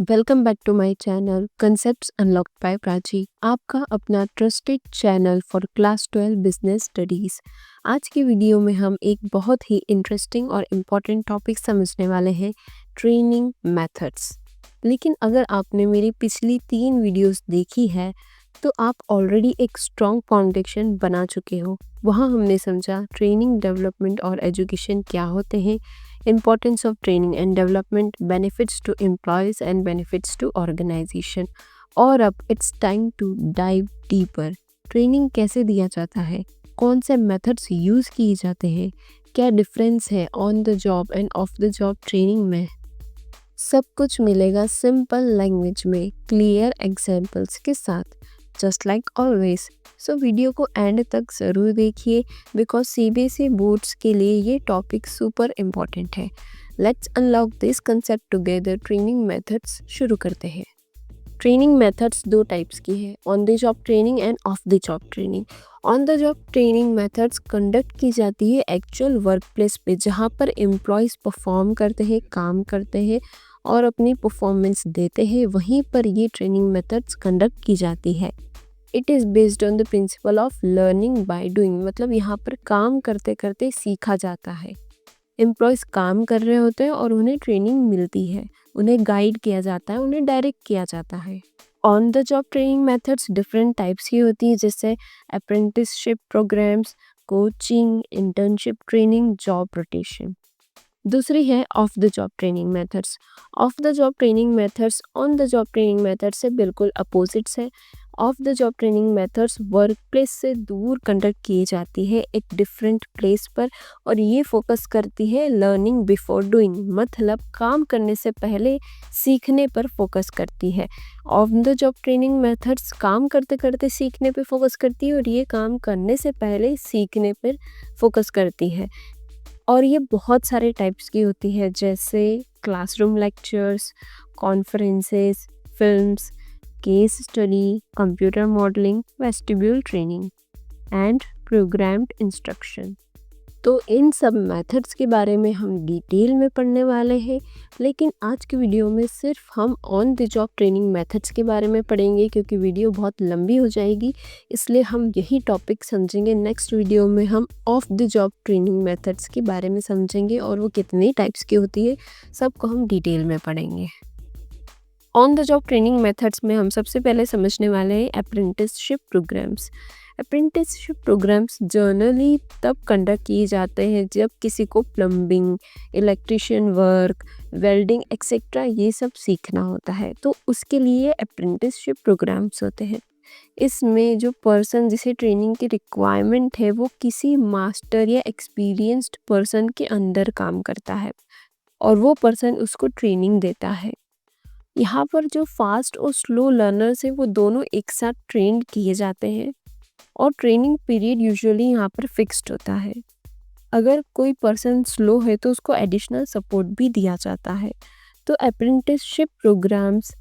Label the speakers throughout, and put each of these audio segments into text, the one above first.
Speaker 1: Welcome back to my channel concepts unlocked by Prachi, आपका अपना trusted channel for class 12 business studies. आज की video में हम एक बहुत ही इंटरेस्टिंग और इम्पॉर्टेंट टॉपिक समझने वाले हैं, ट्रेनिंग मेथड्स। लेकिन अगर आपने मेरी पिछली 3 वीडियोस देखी है तो आप ऑलरेडी एक स्ट्रॉन्ग फाउंडेशन बना चुके हो। वहाँ हमने समझा ट्रेनिंग, डेवलपमेंट और एजुकेशन क्या होते हैं, importance of training and development, benefits to employees and benefits to organization। और अब it's time to dive deeper. Training कैसे दिया जाता है, कौन से मेथड्स यूज़ किए जाते हैं, क्या डिफरेंस है on the job end of the job training में, सब कुछ मिलेगा सिंपल लैंग्वेज में, क्लियर एग्जाम्पल्स के साथ, just like always. So video को एंड तक ज़रूर देखिए बिकॉज सीबीएसई बोर्ड्स के लिए ये टॉपिक सुपर इम्पॉर्टेंट है। Let's unlock this concept together. Training methods शुरू करते हैं। ट्रेनिंग मेथड्स दो टाइप्स की है, on the job training end of the job training. On the job training methods conduct की जाती है एक्चुअल वर्क प्लेस पे, जहाँ पर एम्प्लॉयज़ परफॉर्म करते हैं, काम करते हैं और अपनी परफॉर्मेंस देते हैं, वहीं पर ये ट्रेनिंग मेथड्स कंडक्ट की जाती है। It is based on the principle of learning by doing, मतलब यहाँ पर काम करते करते सीखा जाता है। एम्प्लॉयज़ काम कर रहे होते हैं और उन्हें ट्रेनिंग मिलती है, उन्हें गाइड किया जाता है, उन्हें डायरेक्ट किया जाता है। On the job training methods different types की होती है, जैसे apprenticeship programs, coaching, internship training, job rotation. दूसरी है off the job training methods. Off the job training methods on the job training method से बिल्कुल अपोजिट्स है। Off the job training methods work place से दूर कंडक्ट की जाती है, एक डिफरेंट प्लेस पर, और ये फोकस करती है लर्निंग बिफोर डूइंग, मतलब काम करने से पहले सीखने पर फोकस करती है। Off the job training methods काम करते करते सीखने पर फोकस करती है और ये काम करने से पहले सीखने पर फोकस करती है। और ये बहुत सारे टाइप्स की होती है, जैसे classroom lectures, conferences, films, case study, computer modelling, vestibule training and programmed instruction. तो इन सब मेथड्स के बारे में हम डिटेल में पढ़ने वाले हैं, लेकिन आज की वीडियो में सिर्फ हम on the job training methods के बारे में पढ़ेंगे, क्योंकि वीडियो बहुत लंबी हो जाएगी, इसलिए हम यही टॉपिक समझेंगे। नेक्स्ट वीडियो में हम of the job training methods के बारे में समझेंगे और वो कितने टाइप्स की होती है, सबको हम डिटेल में पढ़ेंगे। On the job training methods में हम सबसे पहले समझने वाले हैं apprenticeship programs. Apprenticeship programs generally तब कंडक्ट किए जाते हैं जब किसी को plumbing, electrician work, welding etcetera ये सब सीखना होता है, तो उसके लिए अप्रेंटिसशिप प्रोग्राम्स होते हैं। इसमें जो पर्सन जिसे ट्रेनिंग की रिक्वायरमेंट है वो किसी मास्टर या एक्सपीरियंस्ड पर्सन के अंडर काम करता है और वो पर्सन उसको ट्रेनिंग देता है। यहाँ पर जो फास्ट और स्लो लर्नर्स हैं वो दोनों एक साथ ट्रेंड किए जाते हैं और ट्रेनिंग पीरियड यूजुअली यहाँ पर फिक्स्ड होता है। अगर कोई पर्सन स्लो है तो उसको एडिशनल सपोर्ट भी दिया जाता है। तो अप्रेंटिसशिप प्रोग्राम्स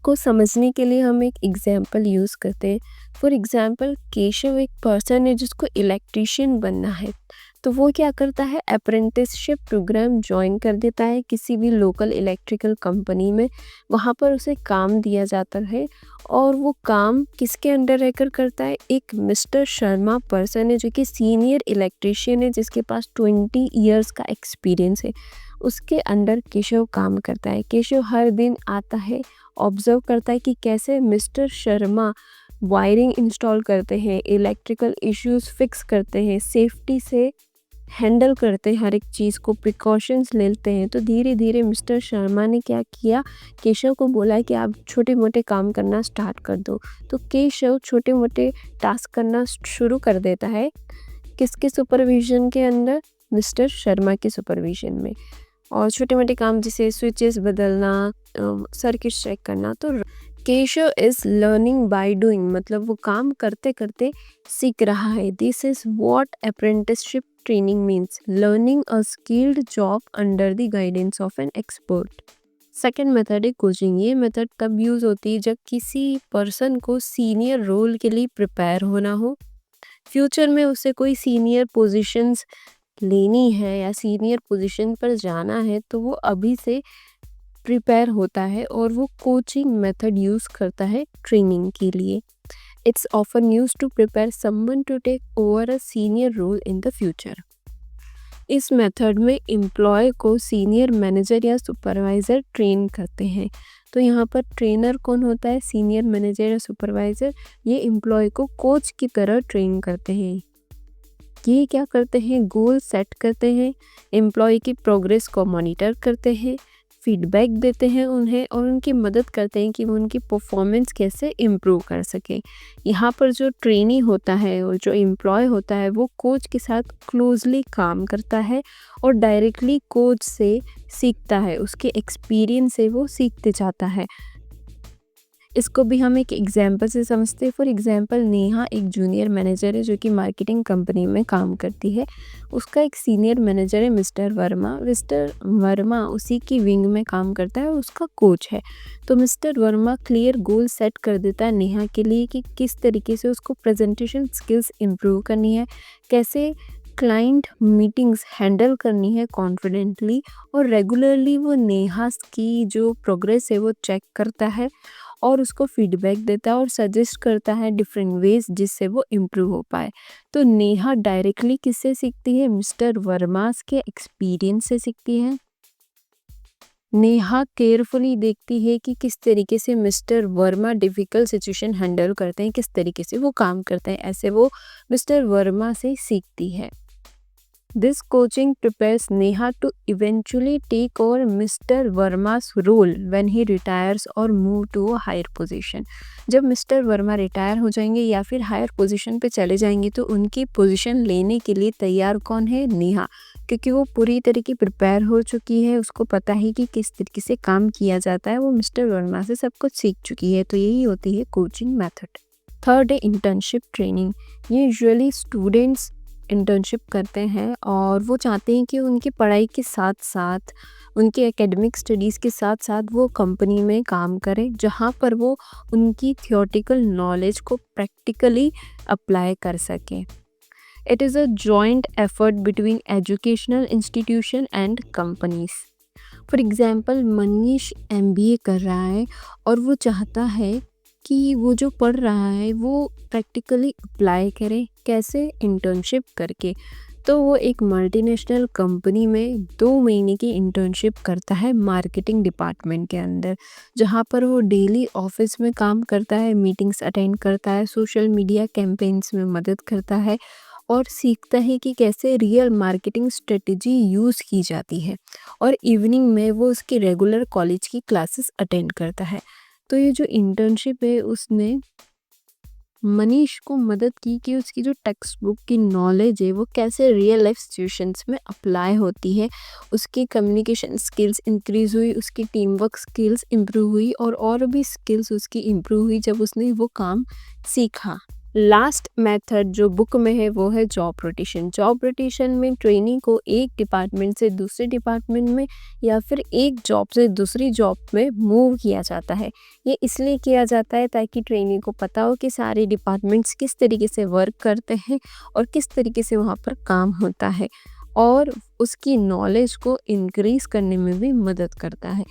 Speaker 1: को समझने के लिए हम एक एग्जांपल यूज़ करते हैं। फॉर एग्जांपल, केशव एक पर्सन है जिसको इलेक्ट्रिशियन बनना है, तो वो क्या करता है, अप्रेंटिसशिप प्रोग्राम ज्वाइन कर देता है किसी भी लोकल इलेक्ट्रिकल कंपनी में। वहाँ पर उसे काम दिया जाता है और वो काम किसके अंडर रहकर करता है, एक मिस्टर शर्मा पर्सन है जो कि सीनियर इलेक्ट्रिशियन है, जिसके पास 20 ईयर्स का एक्सपीरियंस है। उसके अंडर केशव काम करता है। केशव हर दिन आता है, ऑब्जर्व करता है कि कैसे मिस्टर शर्मा वायरिंग इंस्टॉल करते हैं, इलेक्ट्रिकल इश्यूज फिक्स करते हैं, सेफ्टी से हैंडल करते हैं, हर एक चीज़ को प्रिकॉशंस लेते हैं। तो धीरे धीरे मिस्टर शर्मा ने क्या किया, केशव को बोला कि आप छोटे मोटे काम करना स्टार्ट कर दो। तो केशव छोटे मोटे टास्क करना शुरू कर देता है, किसके सुपरविजन के अंदर, मिस्टर शर्मा के सुपरविजन में। और छोटे मोटे काम जैसे स्विचेस बदलना, सर्किट चेक करना। तो Keshav is learning by doing, मतलब वो काम करते करते सीख रहा है। This is what apprenticeship training means, learning a skilled job under the guidance of an expert. Second method है कोचिंग। ये मेथड तब यूज़ होती है जब किसी पर्सन को सीनियर रोल के लिए प्रिपेयर होना हो, फ्यूचर में उसे कोई सीनियर पोजीशंस लेनी है या सीनियर पोजीशन पर जाना है, तो वो अभी से प्रिपेयर होता है और वो कोचिंग मेथड यूज़ करता है ट्रेनिंग के लिए। It's often used to prepare someone to take over a senior role in the future. इस मेथड में एम्प्लॉय को सीनियर मैनेजर या सुपरवाइज़र ट्रेन करते हैं। तो यहाँ पर ट्रेनर कौन होता है? सीनियर मैनेजर या सुपरवाइज़र। ये एम्प्लॉय को कोच की तरह ट्रेन करते हैं। ये क्या करते हैं? गोल सेट करते हैं, एम्प्लॉय की प्रोग्रेस को मॉनिटर करते हैं, फीडबैक देते हैं उन्हें और उनकी मदद करते हैं कि वो उनकी परफॉर्मेंस कैसे इम्प्रूव कर सके। यहाँ पर जो ट्रेनी होता है और जो एम्प्लॉय होता है वो कोच के साथ क्लोजली काम करता है और डायरेक्टली कोच से सीखता है, उसके एक्सपीरियंस से वो सीखते जाता है। इसको भी हम एक एग्जाम्पल से समझते हैं। फॉर एग्जाम्पल, नेहा एक जूनियर मैनेजर है जो कि मार्केटिंग कंपनी में काम करती है। उसका एक सीनियर मैनेजर है मिस्टर वर्मा। मिस्टर वर्मा उसी की विंग में काम करता है और उसका कोच है। तो mister Verma clear goal set कर देता है नेहा के लिए कि किस तरीके से उसको प्रेजेंटेशन स्किल्स इम्प्रूव करनी है, कैसे क्लाइंट मीटिंग्स हैंडल करनी है कॉन्फिडेंटली, और रेगुलरली वो नेहा की जो प्रोग्रेस है वो चेक करता है और उसको फीडबैक देता है और सजेस्ट करता है डिफरेंट वेज जिससे वो इम्प्रूव हो पाए। तो नेहा डायरेक्टली किससे सीखती है? मिस्टर वर्मास के एक्सपीरियंस से सीखती है। नेहा केयरफुली देखती है कि किस तरीके से mister Verma difficult situation handle करते हैं, किस तरीके से वो काम करते हैं, ऐसे वो मिस्टर वर्मा से सीखती है। This coaching prepares Neha to eventually take over Mr. Verma's role when he retires or move to a higher position. जब मिस्टर वर्मा रिटायर हो जाएंगे या फिर हायर पोजीशन पे चले जाएंगे तो उनकी पोजीशन लेने के लिए तैयार कौन है? नेहा, क्योंकि वो पूरी तरीके प्रिपेयर हो चुकी है, उसको पता है कि किस तरीके से काम किया जाता है, वो मिस्टर वर्मा से सब कुछ सीख चुकी है। तो यही होती है कोचिंग मेथड। थर्ड है इंटर्नशिप ट्रेनिंग। ये यूजुअली स्टूडेंट्स इंटर्नशिप करते हैं और वो चाहते हैं कि उनकी पढ़ाई के साथ साथ, उनके एकेडमिक स्टडीज़ के साथ साथ वो कंपनी में काम करें, जहाँ पर वो उनकी थियोरेटिकल नॉलेज को प्रैक्टिकली अप्लाई कर सकें। It is a joint effort between educational institution and companies. For example, Manish MBA कर रहा है और वो चाहता है कि वो जो पढ़ रहा है वो प्रैक्टिकली अप्लाई करे। कैसे? इंटर्नशिप करके। तो वो एक मल्टीनेशनल कंपनी में 2 महीने की इंटर्नशिप करता है मार्केटिंग डिपार्टमेंट के अंदर, जहाँ पर वो डेली ऑफिस में काम करता है, मीटिंग्स अटेंड करता है, सोशल मीडिया कैंपेन्स में मदद करता है और सीखता है कि कैसे रियल मार्केटिंग स्ट्रेटजी यूज़ की जाती है। और इवनिंग में वो उसकी रेगुलर कॉलेज की क्लासेस अटेंड करता है। तो ये जो इंटर्नशिप है उसने मनीष को मदद की कि उसकी जो टेक्स्ट बुक की नॉलेज है वो कैसे रियल लाइफ सिचुएशंस में अप्लाई होती है। उसकी कम्युनिकेशन स्किल्स इंक्रीज़ हुई, उसकी टीम वर्क स्किल्स इम्प्रूव हुई और भी स्किल्स उसकी इम्प्रूव हुई जब उसने वो काम सीखा। लास्ट मेथड जो बुक में है वो है जॉब रोटेशन। जॉब रोटेशन में ट्रेनी को एक डिपार्टमेंट से दूसरे डिपार्टमेंट में या फिर एक जॉब से दूसरी जॉब में मूव किया जाता है। ये इसलिए किया जाता है ताकि ट्रेनी को पता हो कि सारे डिपार्टमेंट्स किस तरीके से वर्क करते हैं और किस तरीके से वहाँ पर काम होता है, और उसकी नॉलेज को इंक्रीज़ करने में भी मदद करता है।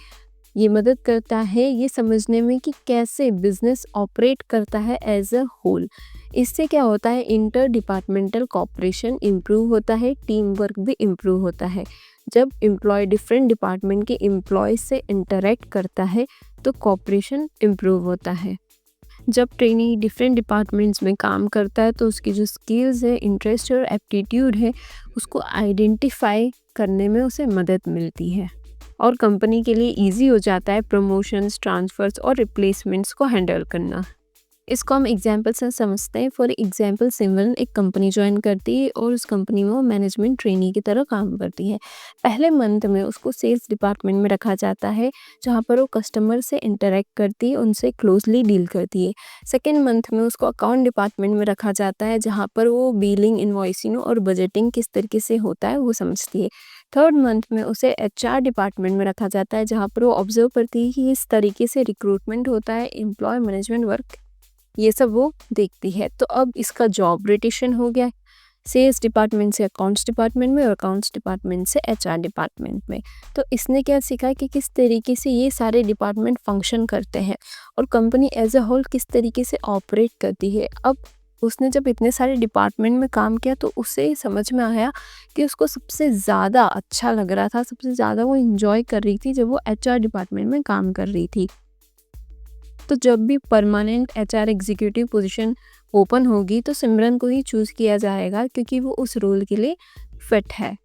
Speaker 1: ये मदद करता है ये समझने में कि कैसे बिजनेस ऑपरेट करता है एज अ होल। इससे क्या होता है? इंटर डिपार्टमेंटल कोऑपरेशन इम्प्रूव होता है, टीम वर्क भी इम्प्रूव होता है। जब एम्प्लॉय डिफरेंट डिपार्टमेंट के एम्प्लॉय से इंटरेक्ट करता है तो कोऑपरेशन इम्प्रूव होता है। जब ट्रेनी डिफरेंट डिपार्टमेंट्स में काम करता है तो उसकी जो स्किल्स है, इंटरेस्ट और एप्टीट्यूड है, उसको आइडेंटिफाई करने में उसे मदद मिलती है और कंपनी के लिए इजी हो जाता है प्रमोशंस, ट्रांसफ़र्स और रिप्लेसमेंट्स को हैंडल करना। इसको हम एग्जाम्पल से समझते हैं। फॉर एग्जाम्पल, सिमरन एक कंपनी ज्वाइन करती है और उस कंपनी में वो मैनेजमेंट ट्रेनी की तरह काम करती है। पहले मंथ में उसको सेल्स डिपार्टमेंट में रखा जाता है, जहाँ पर वो कस्टमर से इंटरेक्ट करती है, उनसे क्लोजली डील करती है। सेकेंड मंथ में उसको अकाउंट डिपार्टमेंट में रखा जाता है, जहाँ पर वो बिलिंग, इन्वॉइसिंग और बजटिंग किस तरीके से होता है वो समझती है। थर्ड मंथ में उसे HR डिपार्टमेंट में रखा जाता है, जहाँ पर वो ऑब्जर्व करती है कि इस तरीके से रिक्रूटमेंट होता है, एम्प्लॉय मैनेजमेंट वर्क, ये सब वो देखती है। तो अब इसका जॉब रोटेशन हो गया। सेल्स डिपार्टमेंट से अकाउंट्स डिपार्टमेंट में और अकाउंट्स डिपार्टमेंट से एचआर डिपार्टमेंट में। तो इसने क्या सीखा कि किस तरीके से ये सारे डिपार्टमेंट फंक्शन करते हैं और कंपनी एज अ होल किस तरीके से ऑपरेट करती है। अब उसने जब इतने सारे डिपार्टमेंट में काम किया तो उसे समझ में आया कि उसको सबसे ज़्यादा अच्छा लग रहा था, सबसे ज़्यादा वो इंजॉय कर रही थी जब वो एचआर डिपार्टमेंट में काम कर रही थी। तो जब भी permanent HR executive position open होगी तो सिमरन को ही चूज़ किया जाएगा क्योंकि वो उस रोल के लिए फिट है।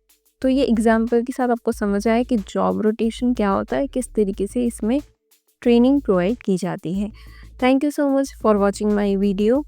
Speaker 1: तो ये एग्जाम्पल के साथ आपको समझ आया कि जॉब रोटेशन क्या होता है, किस तरीके से इसमें ट्रेनिंग प्रोवाइड की जाती है। Thank you so much for watching my video.